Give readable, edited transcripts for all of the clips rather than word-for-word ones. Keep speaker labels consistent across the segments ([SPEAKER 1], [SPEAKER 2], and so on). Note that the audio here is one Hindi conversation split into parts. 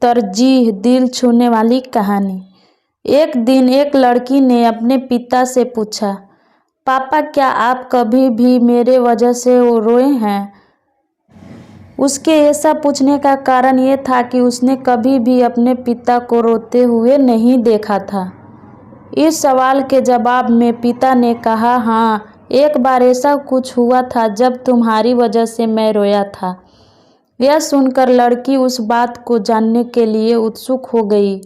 [SPEAKER 1] तरजीह दिल छूने वाली कहानी। एक दिन एक लड़की ने अपने पिता से पूछा, पापा क्या आप कभी भी मेरे वजह से रोए हैं? उसके ऐसा पूछने का कारण ये था कि उसने कभी भी अपने पिता को रोते हुए नहीं देखा था। इस सवाल के जवाब में पिता ने कहा, हाँ, एक बार ऐसा कुछ हुआ था जब तुम्हारी वजह से मैं रोया था। यह सुनकर लड़की उस बात को जानने के लिए उत्सुक हो गई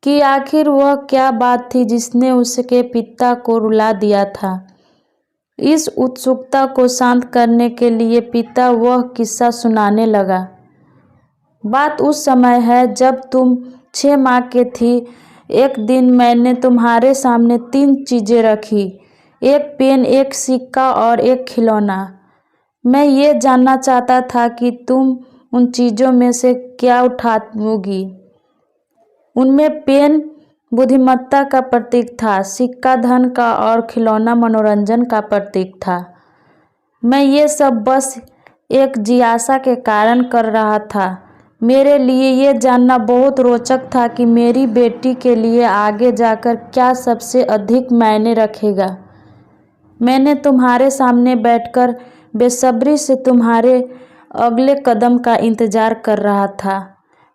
[SPEAKER 1] कि आखिर वह क्या बात थी जिसने उसके पिता को रुला दिया था। इस उत्सुकता को शांत करने के लिए पिता वह किस्सा सुनाने लगा। बात उस समय है जब तुम 6 माह के थी। एक दिन मैंने तुम्हारे सामने 3 चीज़ें रखी, एक पेन, एक सिक्का और एक खिलौना। मैं ये जानना चाहता था कि तुम उन चीज़ों में से क्या उठाओगी। उनमें पेन बुद्धिमत्ता का प्रतीक था, सिक्का धन का और खिलौना मनोरंजन का प्रतीक था। मैं ये सब बस एक जिज्ञासा के कारण कर रहा था। मेरे लिए ये जानना बहुत रोचक था कि मेरी बेटी के लिए आगे जाकर क्या सबसे अधिक मायने रखेगा। मैंने तुम्हारे सामने बैठकर बेसब्री से तुम्हारे अगले कदम का इंतज़ार कर रहा था।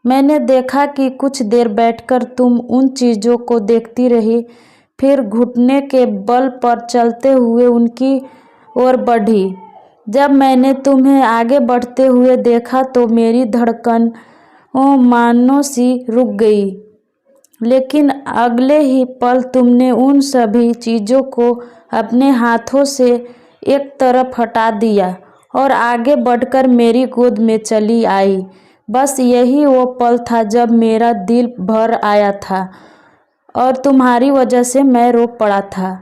[SPEAKER 1] मैंने देखा कि कुछ देर बैठकर तुम उन चीज़ों को देखती रही, फिर घुटने के बल पर चलते हुए उनकी ओर बढ़ी। जब मैंने तुम्हें आगे बढ़ते हुए देखा तो मेरी धड़कन मानो सी रुक गई, लेकिन अगले ही पल तुमने उन सभी चीज़ों को अपने हाथों से एक तरफ हटा दिया और आगे बढ़कर मेरी गोद में चली आई। बस यही वो पल था जब मेरा दिल भर आया था और तुम्हारी वजह से मैं रो पड़ा था।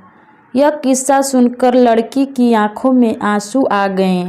[SPEAKER 1] यह किस्सा सुनकर लड़की की आंखों में आंसू आ गए।